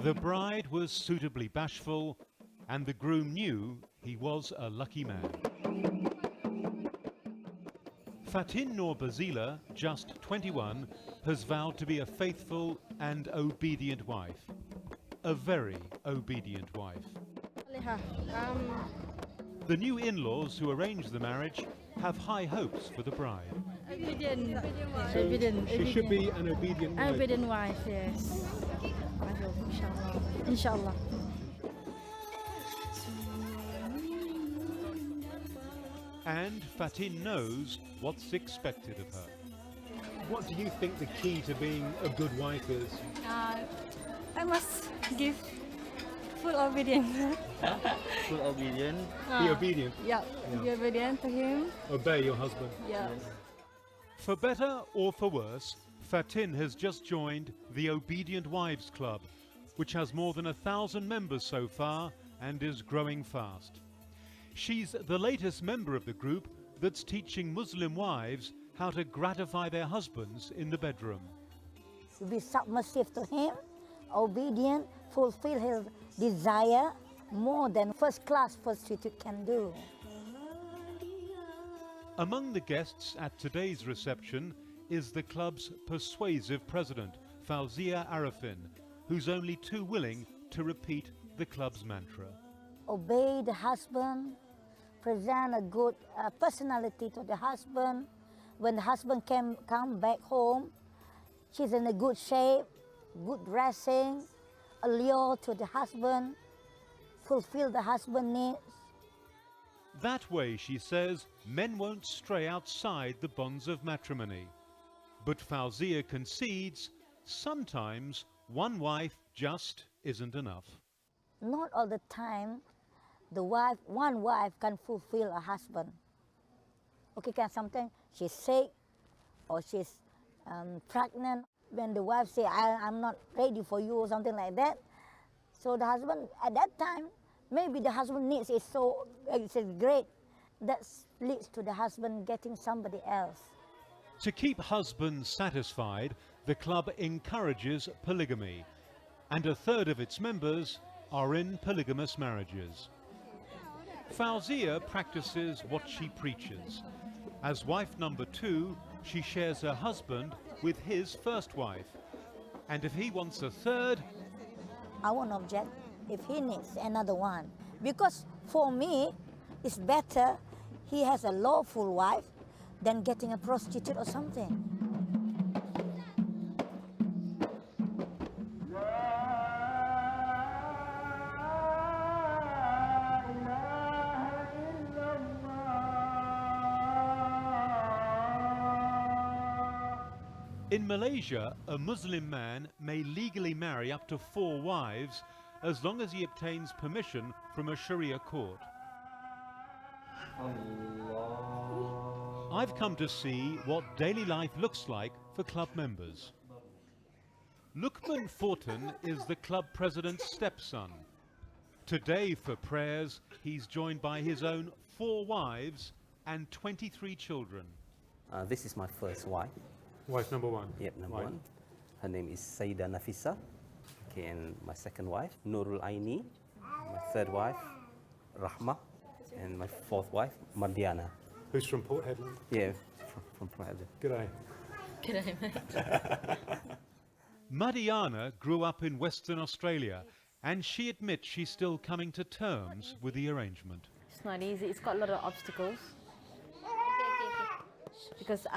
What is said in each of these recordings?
The bride was suitably bashful, and the groom knew he was a lucky man. Fatin Noor Bazila, just 21, has vowed to be a faithful and obedient wife. A very obedient wife. The new in-laws who arranged the marriage have high hopes for the bride. Obedient. So Obedient. she should be an obedient wife. Obedient wife, yes. I hope, inshallah. Inshallah. And Fatin knows what's expected of her. What do you think the key to being a good wife is? I must give full obedience. Full obedience. Be obedient. Yeah, be obedient to him. Obey your husband. Yeah. For better or for worse, Fatin has just joined the Obedient Wives Club, which has more than 1,000 members so far and is growing fast. She's the latest member of the group that's teaching Muslim wives how to gratify their husbands in the bedroom. Be submissive to him, obedient, fulfill his desire more than first-class prostitute can do. Among the guests at today's reception is the club's persuasive president, Fawzia Arifin, who's only too willing to repeat the club's mantra. Obey the husband, present a good personality to the husband. When the husband come back home, she's in a good shape, good dressing, allure to the husband, fulfill the husband's needs. That way, she says, men won't stray outside the bonds of matrimony. But Fawzia concedes, sometimes one wife just isn't enough. Not all the time one wife can fulfill a husband. Okay, sometimes she's sick or she's pregnant. When the wife say, I'm not ready for you or something like that. So the husband, at that time, maybe the husband needs is so it's great. That leads to the husband getting somebody else. To keep husbands satisfied, the club encourages polygamy, and a third of its members are in polygamous marriages. Fawzia practices what she preaches. As wife number 2, she shares her husband with his first wife. And if he wants a third, I won't object if he needs another one. Because for me, it's better he has a lawful wife than getting a prostitute or something. in Malaysia, a Muslim man may legally marry up to 4 wives as long as he obtains permission from a Sharia court. I've come to see what daily life looks like for club members. Lukman Fortin is the club president's stepson. Today for prayers, he's joined by his own 4 wives and 23 children. This is my first wife. Wife number 1? Yep, number 1. Her name is Saida Nafisa. Okay, and my second wife, Nurul Aini. My third wife, Rahma. And my 4th wife, Mardiana. Who's from Port Hedland? Yeah, from Port Hedland. G'day. G'day, mate. Mardiana grew up in Western Australia, and she admits she's still coming to terms with the arrangement. It's not easy. It's got a lot of obstacles. Because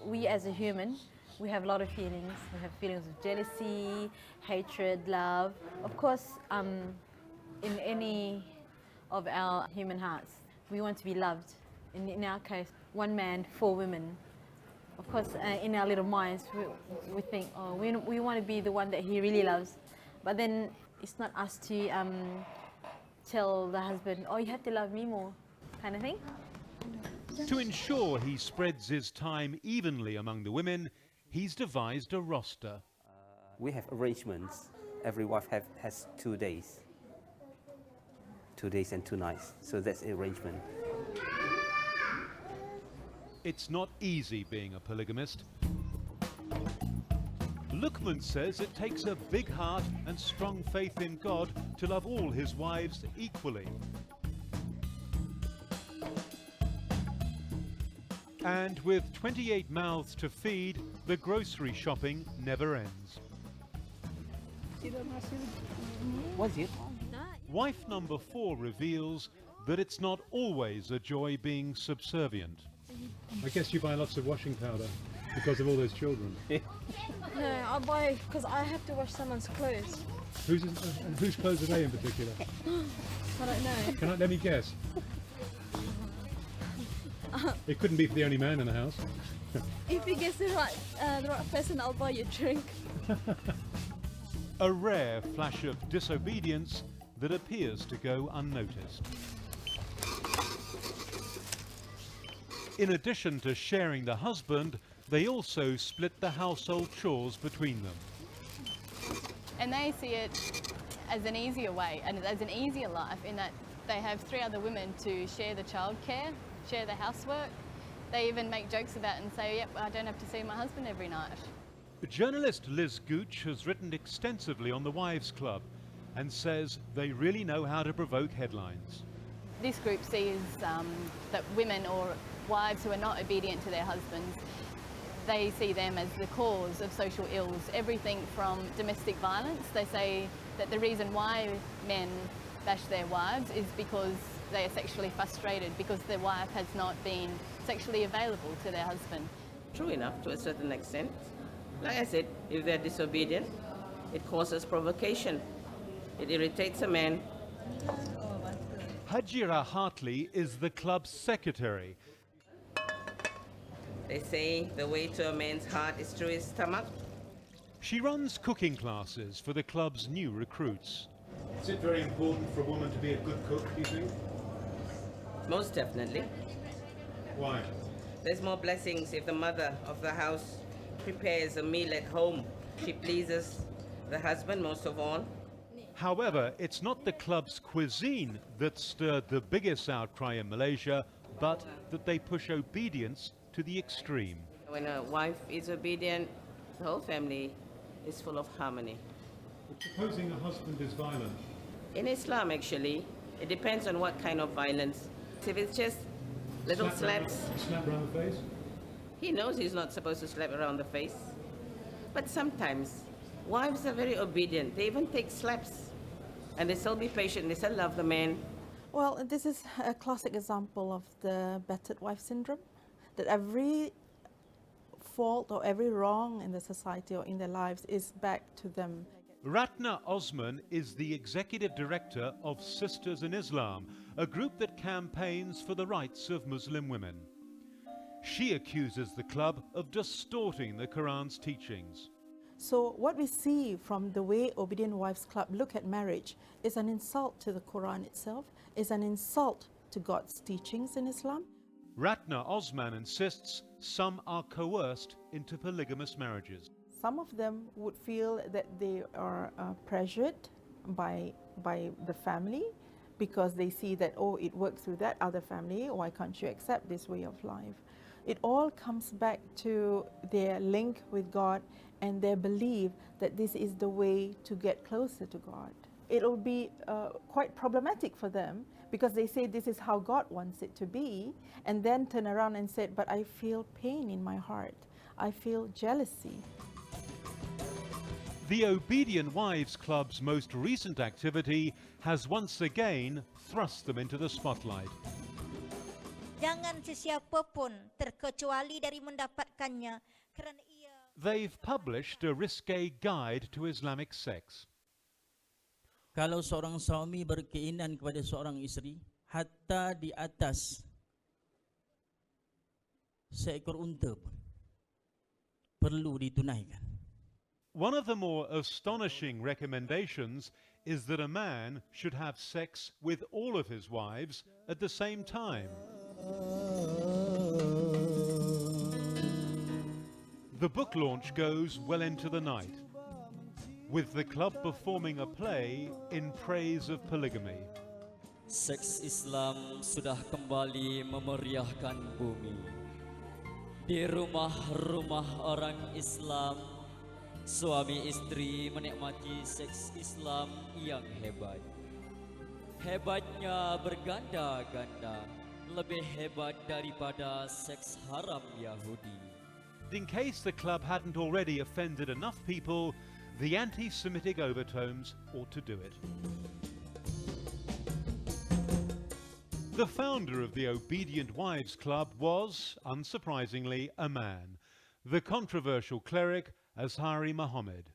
we as a human, we have a lot of feelings. We have feelings of jealousy, hatred, love. Of course, in any of our human hearts, we want to be loved. In our case, 1 man, 4 women. Of course, in our little minds, we think, oh, we want to be the one that he really loves. But then it's not us to tell the husband, oh, you have to love me more, kind of thing. To ensure he spreads his time evenly among the women, he's devised a roster. We have arrangements. Every wife has 2 days. 2 days and 2 nights. So that's the arrangement. It's not easy being a polygamist. Luqman says it takes a big heart and strong faith in God to love all his wives equally. And with 28 mouths to feed, the grocery shopping never ends. What's it? Wife number 4 reveals that it's not always a joy being subservient. I guess you buy lots of washing powder because of all those children. No, I buy because I have to wash someone's clothes. Whose clothes are they in particular? I don't know. Let me guess. It couldn't be for the only man in the house. If he gets the right person, I'll buy you a drink. A rare flash of disobedience that appears to go unnoticed. In addition to sharing the husband, they also split the household chores between them. And they see it as an easier way and as an easier life in that they have 3 other women to share the childcare, share the housework. They even make jokes about it and say, yep, I don't have to see my husband every night. Journalist Liz Gooch has written extensively on the Wives Club and says they really know how to provoke headlines. This group sees that women or wives who are not obedient to their husbands, they see them as the cause of social ills, everything from domestic violence. They say that the reason why men bash their wives is because they are sexually frustrated, because their wife has not been sexually available to their husband. True enough to a certain extent. Like I said, if they're disobedient, it causes provocation. It irritates a man. Hajira Hartley is the club's secretary. They say the way to a man's heart is through his stomach. She runs cooking classes for the club's new recruits. Is it very important for a woman to be a good cook, do you think? Most definitely. Why? There's more blessings if the mother of the house prepares a meal at home. She pleases the husband most of all. However, it's not the club's cuisine that stirred the biggest outcry in Malaysia, but that they push obedience to the extreme. When a wife is obedient, the whole family is full of harmony. Supposing a husband is violent. In Islam, actually, it depends on what kind of violence. If it's just little slaps, Slap around the face? he knows he's not supposed to slap around the face. But sometimes, wives are very obedient. They even take slaps. And they still be patient. They still love the man. Well, this is a classic example of the battered wife syndrome. That every fault or every wrong in the society or in their lives is back to them. Ratna Osman is the executive director of Sisters in Islam, a group that campaigns for the rights of Muslim women. She accuses the club of distorting the Quran's teachings. So what we see from the way Obedient Wives Club look at marriage is an insult to the Quran itself, is an insult to God's teachings in Islam. Ratna Osman insists some are coerced into polygamous marriages. Some of them would feel that they are pressured by the family because they see that, oh, it works with that other family, why can't you accept this way of life? It all comes back to their link with God and their belief that this is the way to get closer to God. It will be quite problematic for them because they say this is how God wants it to be, and then turn around and say, but I feel pain in my heart. I feel jealousy. The Obedient Wives Club's most recent activity has once again thrust them into the spotlight. Jangan sesiapa pun terkecuali dari mendapatkannya kerana ia. They've published a risque guide to Islamic sex. Kalau seorang suami berkeinginan kepada seorang isteri, hatta di atas seekor unta pun perlu ditunaikan. One of the more astonishing recommendations is that a man should have sex with all of his wives at the same time. The book launch goes well into the night, with the club performing a play in praise of polygamy. Seks Islam sudah kembali memeriahkan bumi. Di rumah-rumah orang Islam, Suami istri menikmati seks Islam yang hebat. Hebatnya berganda-ganda, lebih hebat daripada seks haram Yahudi. In case the club hadn't already offended enough people, the anti-Semitic overtones ought to do it. The founder of the Obedient Wives Club was, unsurprisingly, a man, the controversial cleric Azhari Muhammad.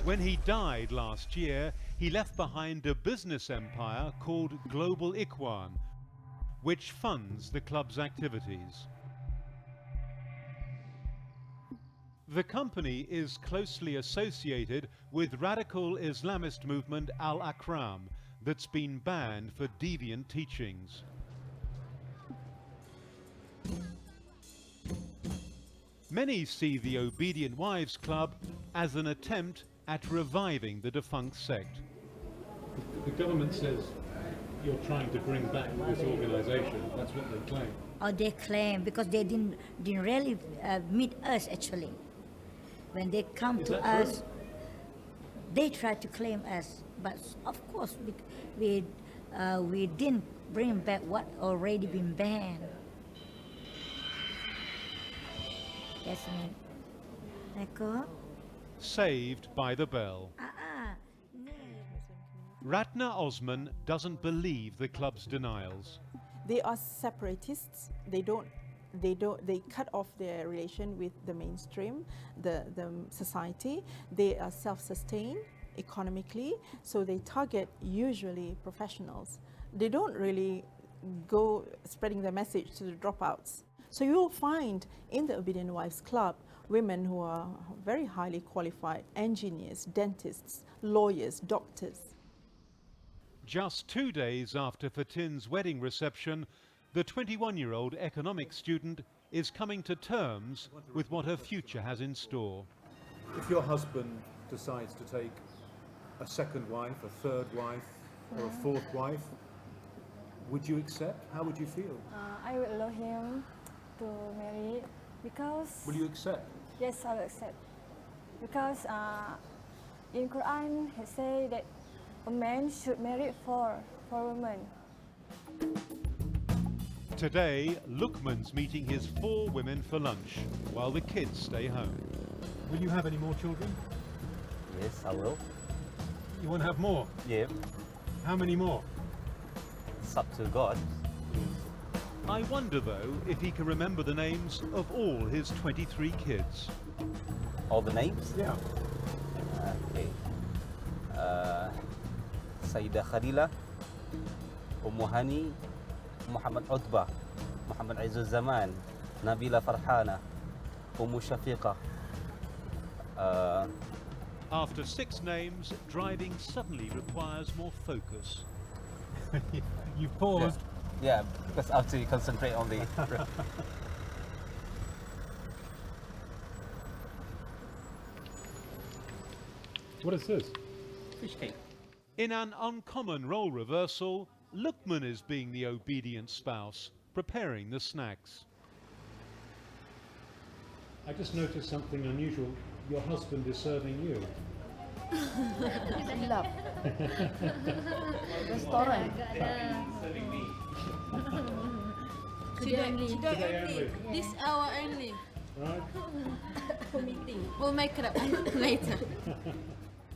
When he died last year, he left behind a business empire called Global Ikhwan, which funds the club's activities. The company is closely associated with radical Islamist movement Al-Akram that's been banned for deviant teachings. Many see the Obedient Wives Club as an attempt at reviving the defunct sect. The government says you're trying to bring back this organisation. That's what they claim. Or they claim, because they didn't really meet us actually. When they come to us, they try to claim us. But of course, we didn't bring back what already been banned. That's me. D'accord? Saved by the bell. Ratna Osman doesn't believe the club's denials. They are separatists. They cut off their relation with the mainstream, the society. They are self-sustained economically, so they target usually professionals. They don't really go spreading their message to the dropouts. So you will find in the Obedient Wives Club women who are very highly qualified, engineers, dentists, lawyers, doctors. Just 2 days after Fatin's wedding reception, the 21-year-old economics student is coming to terms with what her future has in store. If your husband decides to take a second wife, a third wife, or a fourth wife, would you accept? How would you feel? I will allow him to marry because... Will you accept? Yes, I will accept. Because in Quran, it says that a man should marry for women. Today, Lukman's meeting his 4 women for lunch, while the kids stay home. Will you have any more children? Yes, I will. You want to have more? Yeah. How many more? It's up to God. I wonder, though, if he can remember the names of all his 23 kids. All the names? Yeah. Okay. Sayyidah Khalila, Hani, Muhammad Utbah, Muhammad Aizul Zaman, Nabila Farhana, Shafiqa. After 6 names, driving suddenly requires more focus. You paused. Yeah, because I have to concentrate on the... What is this? Fish cake. In an uncommon role reversal, Lukman is being the obedient spouse, preparing the snacks. I just noticed something unusual. Your husband is serving you. Love. Restaurant. Serving me. Today only. This hour only. Right? For meeting. We'll make it up later.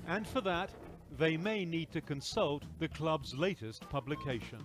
And for that, they may need to consult the club's latest publication.